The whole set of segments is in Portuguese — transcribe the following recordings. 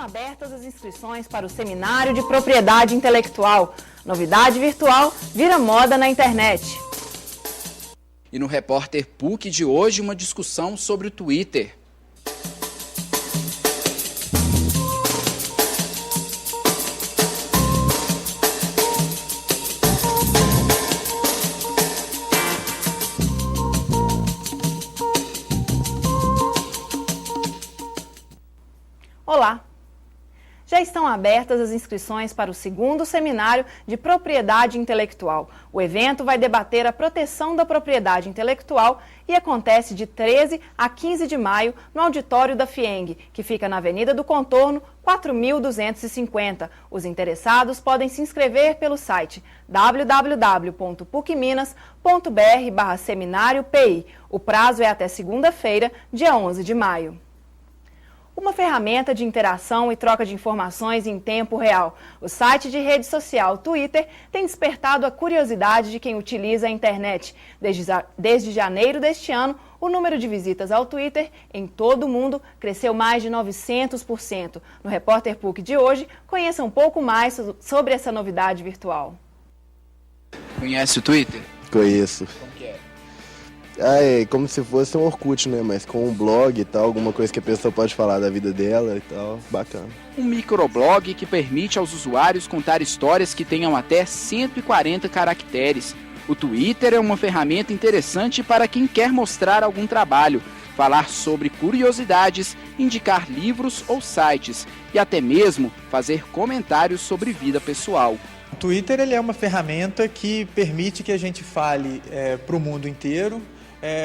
abertas as inscrições para o Seminário de Propriedade Intelectual. Novidade virtual vira moda na internet. E no Repórter PUC de hoje, uma discussão sobre o Twitter. Olá! Já estão abertas as inscrições para o segundo Seminário de Propriedade Intelectual. O evento vai debater a proteção da propriedade intelectual e acontece de 13 a 15 de maio no auditório da FIENG, que fica na Avenida do Contorno, 4.250. Os interessados podem se inscrever pelo site www.pucminas.br/seminário-PI. O prazo é até segunda-feira, dia 11 de maio. Uma ferramenta de interação e troca de informações em tempo real. O site de rede social Twitter tem despertado a curiosidade de quem utiliza a internet. Desde janeiro deste ano, o número de visitas ao Twitter em todo o mundo cresceu mais de 900%. No Repórter PUC de hoje, conheça um pouco mais sobre essa novidade virtual. Conhece o Twitter? Conheço. Como que é? É como se fosse um Orkut, né? Mas com um blog e tal, alguma coisa que a pessoa pode falar da vida dela e tal. Bacana. Um microblog que permite aos usuários contar histórias que tenham até 140 caracteres. O Twitter é uma ferramenta interessante para quem quer mostrar algum trabalho, falar sobre curiosidades, indicar livros ou sites e até mesmo fazer comentários sobre vida pessoal. O Twitter ele é uma ferramenta que permite que a gente fale para o mundo inteiro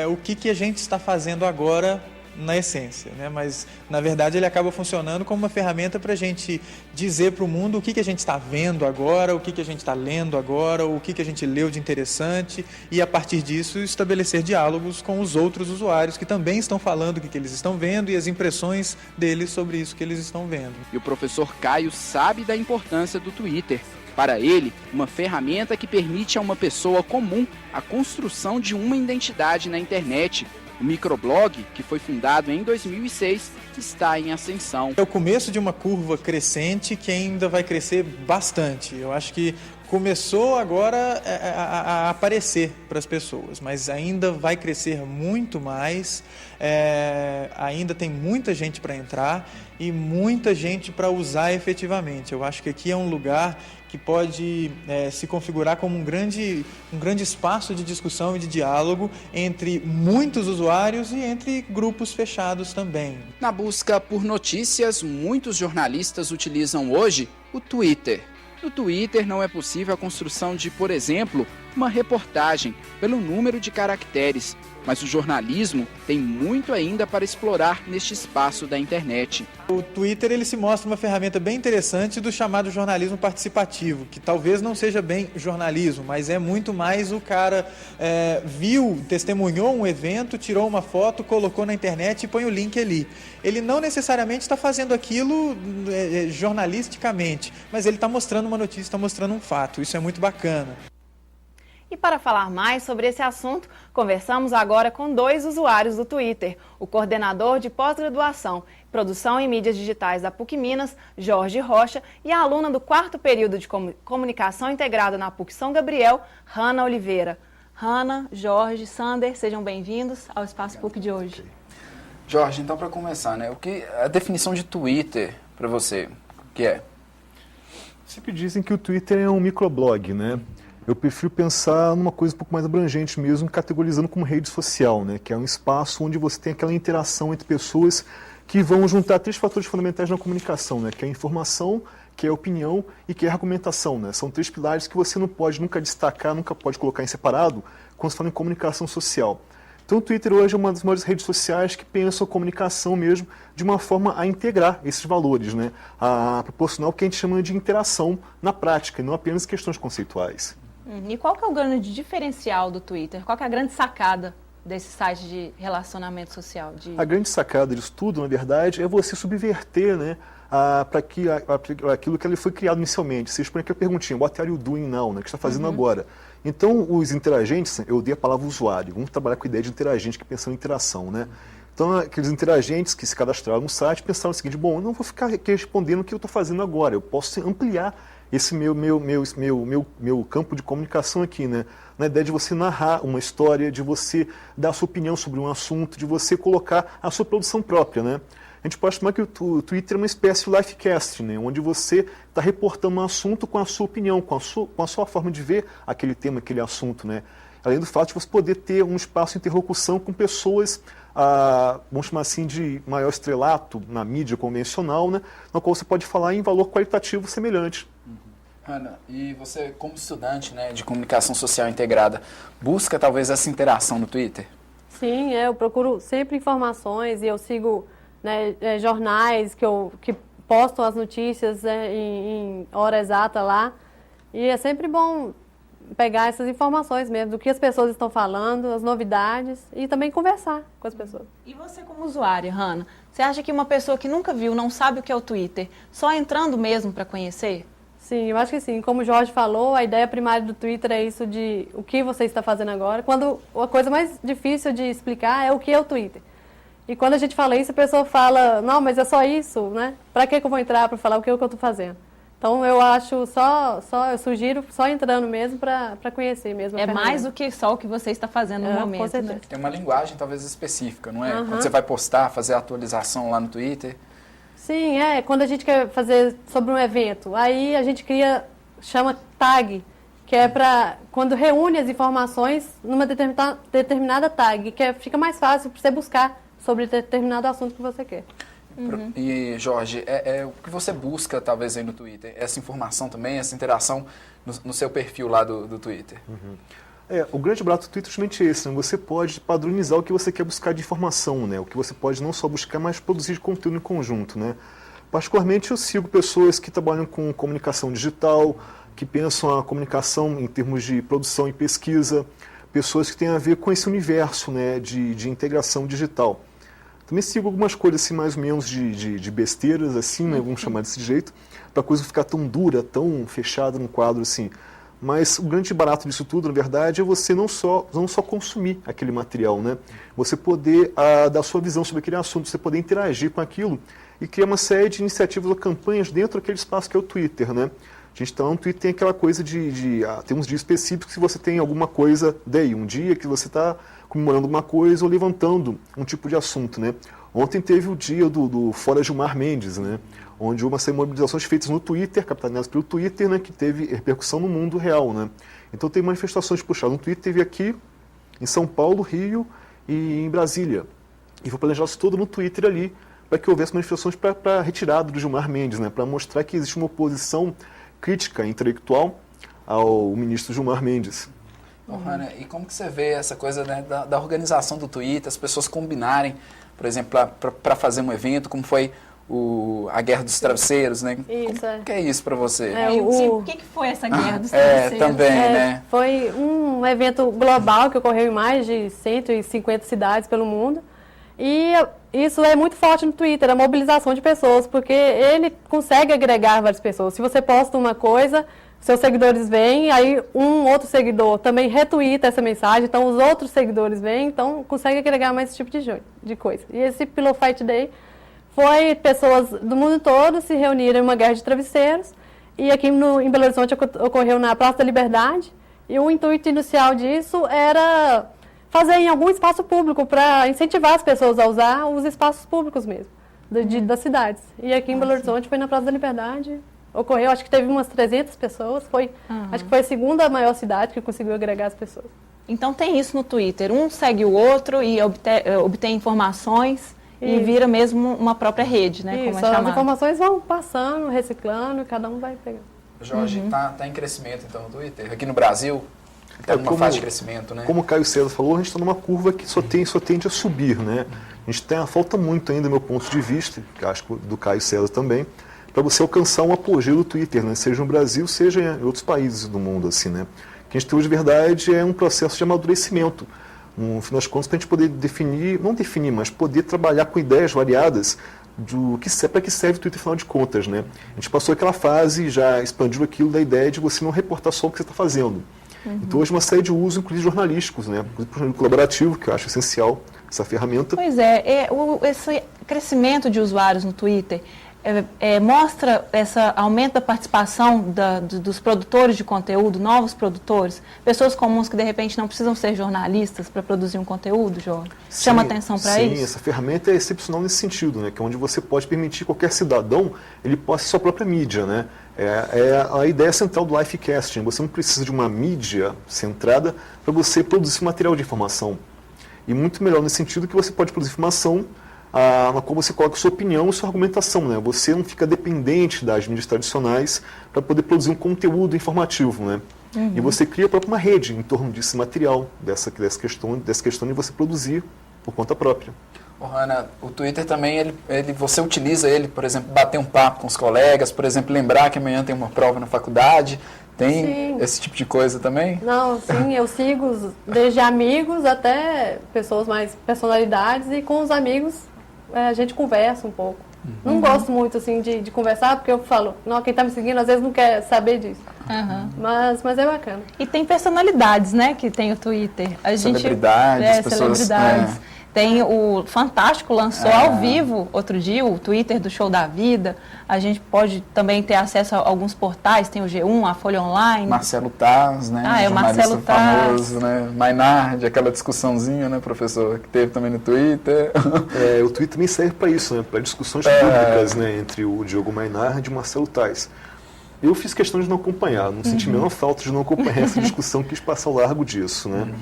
o que a gente está fazendo agora na essência, né? Mas na verdade ele acaba funcionando como uma ferramenta para a gente dizer para o mundo o que a gente está vendo agora, o que a gente está lendo agora, o que a gente leu de interessante e a partir disso estabelecer diálogos com os outros usuários que também estão falando o que eles estão vendo e as impressões deles sobre isso que eles estão vendo. E o professor Caio sabe da importância do Twitter. Para ele, uma ferramenta que permite a uma pessoa comum a construção de uma identidade na internet. O microblog, que foi fundado em 2006, está em ascensão. É o começo de uma curva crescente que ainda vai crescer bastante. Eu acho que começou agora a aparecer para as pessoas, mas ainda vai crescer muito mais, ainda tem muita gente para entrar e muita gente para usar efetivamente. Eu acho que aqui é um lugar que pode se configurar como um grande espaço de discussão e de diálogo entre muitos usuários e entre grupos fechados também. Na busca por notícias, muitos jornalistas utilizam hoje o Twitter. No Twitter não é possível a construção de, por exemplo, uma reportagem pelo número de caracteres, mas o jornalismo tem muito ainda para explorar neste espaço da internet. O Twitter ele se mostra uma ferramenta bem interessante do chamado jornalismo participativo, que talvez não seja bem jornalismo, mas é muito mais o cara testemunhou um evento, tirou uma foto, colocou na internet e põe o link ali. Ele não necessariamente está fazendo aquilo jornalisticamente, mas ele está mostrando uma notícia, está mostrando um fato. Isso é muito bacana. E para falar mais sobre esse assunto, conversamos agora com dois usuários do Twitter. O coordenador de pós-graduação, produção em mídias digitais da PUC Minas, Jorge Rocha, e a aluna do 4º período de comunicação integrada na PUC São Gabriel, Hanna Oliveira. Hanna, Jorge, Sander, sejam bem-vindos ao Espaço PUC de hoje. Okay. Jorge, então para começar, né, a definição de Twitter para você, o que é? Sempre dizem que o Twitter é um microblog, né? Eu prefiro pensar numa coisa um pouco mais abrangente mesmo, categorizando como rede social, né? Que é um espaço onde você tem aquela interação entre pessoas que vão juntar 3 fatores fundamentais na comunicação, né? Que é a informação, que é a opinião e que é a argumentação, né? São 3 pilares que você não pode nunca destacar, nunca pode colocar em separado quando se fala em comunicação social. Então o Twitter hoje é uma das maiores redes sociais que pensam a comunicação mesmo de uma forma a integrar esses valores, né? A proporcionar o que a gente chama de interação na prática, e não apenas questões conceituais. E qual que é o grande diferencial do Twitter? Qual que é a grande sacada desse site de relacionamento social? A grande sacada disso tudo, na verdade, é você subverter, né, para aquilo que ele foi criado inicialmente. Você expõe aquela perguntinha, what are you doing now, né, que está fazendo agora? Então, os interagentes, eu dei a palavra usuário, vamos trabalhar com a ideia de interagente, que pensando em interação, né? Então, aqueles interagentes que se cadastraram no site pensaram o seguinte: bom, eu não vou ficar aqui respondendo o que eu estou fazendo agora, eu posso ampliar esse meu campo de comunicação aqui, né? Na ideia de você narrar uma história, de você dar a sua opinião sobre um assunto, de você colocar a sua produção própria, né? A gente pode chamar que o Twitter é uma espécie de livecast, né? Onde você está reportando um assunto com a sua opinião, com a sua forma de ver aquele tema, aquele assunto, né? Além do fato de você poder ter um espaço de interlocução com pessoas, vamos chamar assim, de maior estrelato na mídia convencional, né? Na qual você pode falar em valor qualitativo semelhante. Ana, e você, como estudante, né, de comunicação social integrada, busca talvez essa interação no Twitter? Sim, eu procuro sempre informações e eu sigo, né, jornais que postam as notícias em hora exata lá. E é sempre bom pegar essas informações mesmo, do que as pessoas estão falando, as novidades, e também conversar com as pessoas. E você como usuária, Hanna, você acha que uma pessoa que nunca viu, não sabe o que é o Twitter, só entrando mesmo para conhecer? Sim, eu acho que sim. Como o Jorge falou, a ideia primária do Twitter é isso de o que você está fazendo agora, quando a coisa mais difícil de explicar é o que é o Twitter. E quando a gente fala isso, a pessoa fala, não, mas é só isso, né? Para que eu vou entrar para falar o que eu estou fazendo? Então, eu acho eu sugiro só entrando mesmo para conhecer mesmo. É mais do que só o que você está fazendo no momento, com certeza. né? Tem uma linguagem talvez específica, não é? Quando você vai postar, fazer a atualização lá no Twitter. Sim, quando a gente quer fazer sobre um evento, aí a gente chama tag, que é para quando reúne as informações numa determinada tag, que fica mais fácil para você buscar sobre determinado assunto que você quer. E, Jorge, o que você busca, talvez, aí no Twitter? Essa informação também, essa interação no seu perfil lá do Twitter? O grande barato do Twitter é justamente esse, né? Você pode padronizar o que você quer buscar de informação, né? O que você pode não só buscar, mas produzir de conteúdo em conjunto, né? Particularmente, eu sigo pessoas que trabalham com comunicação digital, que pensam a comunicação em termos de produção e pesquisa, pessoas que têm a ver com esse universo, né, de integração digital. Também sigo algumas coisas assim, mais ou menos de besteiras, assim, né, vamos chamar desse jeito, para a coisa não ficar tão dura, tão fechada num quadro assim. Mas o grande barato disso tudo, na verdade, é você não só consumir aquele material, né? Você poder dar sua visão sobre aquele assunto, você poder interagir com aquilo e criar uma série de iniciativas ou campanhas dentro daquele espaço que é o Twitter, né? A gente está no Twitter, tem aquela coisa tem uns dias específicos se você tem alguma coisa daí, um dia que você está comemorando alguma coisa ou levantando um tipo de assunto, né? Ontem teve o dia do Fora Gilmar Mendes, né? Onde houve uma série de mobilizações feitas no Twitter, capitaneadas pelo Twitter, né? Que teve repercussão no mundo real, né? Então tem manifestações puxadas no Twitter, teve aqui em São Paulo, Rio e em Brasília. E foi planejado isso todo no Twitter ali, para que houvesse manifestações para retirada do Gilmar Mendes, né? Para mostrar que existe uma oposição crítica intelectual ao ministro Gilmar Mendes. Hanna, e como que você vê essa coisa, né, da organização do Twitter, as pessoas combinarem, por exemplo, para fazer um evento, como foi a Guerra dos Travesseiros, né? Isso, como que é isso para você? O que foi essa Guerra dos Travesseiros? Também, né? Foi um evento global que ocorreu em mais de 150 cidades pelo mundo. E isso é muito forte no Twitter, a mobilização de pessoas, porque ele consegue agregar várias pessoas. Se você posta uma coisa, seus seguidores vêm, aí um outro seguidor também retuita essa mensagem, então os outros seguidores vêm, então consegue agregar mais esse tipo de coisa. E esse Pillow Fight Day foi pessoas do mundo todo se reuniram em uma guerra de travesseiros, e aqui em Belo Horizonte ocorreu na Praça da Liberdade, e o intuito inicial disso era fazer em algum espaço público para incentivar as pessoas a usar os espaços públicos mesmo, das cidades. E aqui em Belo Horizonte foi na Praça da Liberdade, ocorreu, acho que teve umas 300 pessoas, acho que foi a segunda maior cidade que conseguiu agregar as pessoas. Então tem isso no Twitter, um segue o outro e obtém informações e vira mesmo uma própria rede, né? Isso, as informações vão passando, reciclando, cada um vai pegando. Jorge, tá em crescimento então o Twitter? Aqui no Brasil? Está numa fase de crescimento, né? Como o Caio César falou, a gente está numa curva que só tende a subir, né? A gente falta muito ainda, do meu ponto de vista, que acho que do Caio César também, para você alcançar um apogeu do Twitter, né? Seja no Brasil, seja em outros países do mundo, assim, né? O que a gente tem hoje, de verdade, é um processo de amadurecimento. No final das contas, para a gente poder mas poder trabalhar com ideias variadas para que serve o Twitter, afinal de contas, né? A gente passou aquela fase, já expandiu aquilo da ideia de você não reportar só o que você está fazendo. Então hoje uma série de usos, inclusive jornalísticos, né? Inclusive colaborativo, que eu acho essencial, essa ferramenta. Pois é, esse crescimento de usuários no Twitter mostra esse aumento da participação dos produtores de conteúdo, novos produtores, pessoas comuns que de repente não precisam ser jornalistas para produzir um conteúdo, Jorge? Chama atenção para isso? Sim, essa ferramenta é excepcional nesse sentido, né? Que é onde você pode permitir qualquer cidadão, ele possa sua própria mídia, né? É a ideia central do Lifecasting. Você não precisa de uma mídia centrada para você produzir material de informação. E muito melhor nesse sentido que você pode produzir informação na qual você coloca sua opinião e sua argumentação, né? Você não fica dependente das mídias tradicionais para poder produzir um conteúdo informativo, né? E você cria uma rede em torno desse material, dessa questão de você produzir por conta própria. Hanna, o Twitter também, você utiliza ele, por exemplo, bater um papo com os colegas, por exemplo, lembrar que amanhã tem uma prova na faculdade, tem Sim. esse tipo de coisa também? Não, sim, eu sigo desde amigos até pessoas mais personalidades, e com os amigos a gente conversa um pouco. Não gosto muito assim de conversar, porque eu falo, não, quem está me seguindo às vezes não quer saber disso. Mas é bacana. E tem personalidades, né, que tem o Twitter. Celebridades, pessoas... celebridades. Tem o Fantástico, lançou ao vivo outro dia o Twitter do Show da Vida. A gente pode também ter acesso a alguns portais, tem o G1, a Folha Online. Marcelo Taz, né? Ah, é o Marcelo Taz. Famoso, né? Maynard, aquela discussãozinha, né, professor, que teve também no Twitter. O Twitter também serve para isso, né? Para discussões públicas, né? Entre o Diogo Maynard e o Marcelo Taz. Eu fiz questão de não acompanhar, não senti a menor falta de não acompanhar essa discussão, quis passar ao largo disso, né?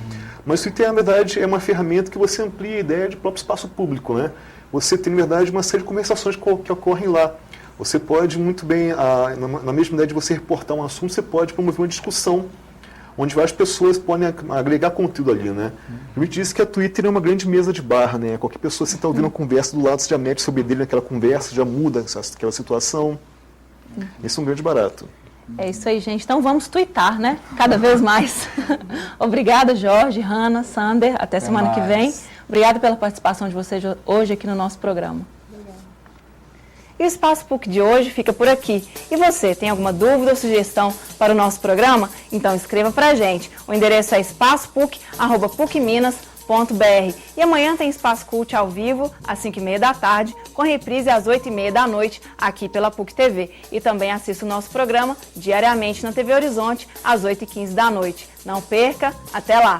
Mas o Twitter, na verdade, é uma ferramenta que você amplia a ideia de próprio espaço público, né? Você tem, na verdade, uma série de conversações que ocorrem lá. Você pode muito bem, na mesma ideia de você reportar um assunto, você pode promover uma discussão, onde várias pessoas podem agregar conteúdo ali, né? Eu me disse que a Twitter é uma grande mesa de bar, né? Qualquer pessoa, você está ouvindo uma conversa do lado, você já mete seu bedelho naquela conversa, já muda aquela situação. Esse é um grande barato. É isso aí, gente. Então vamos twittar, né? Cada vez mais. Obrigada, Jorge, Hanna, Sander. Até semana que vem. Obrigada pela participação de vocês hoje aqui no nosso programa. E o Espaço PUC de hoje fica por aqui. E você, tem alguma dúvida ou sugestão para o nosso programa? Então escreva para a gente. O endereço é espaçopuc@pucminas.br. E amanhã tem Espaço Cult ao vivo, às 5h30 da tarde, com reprise às 8h30 da noite, aqui pela PUC TV. E também assista o nosso programa diariamente na TV Horizonte, às 8h15 da noite. Não perca, até lá!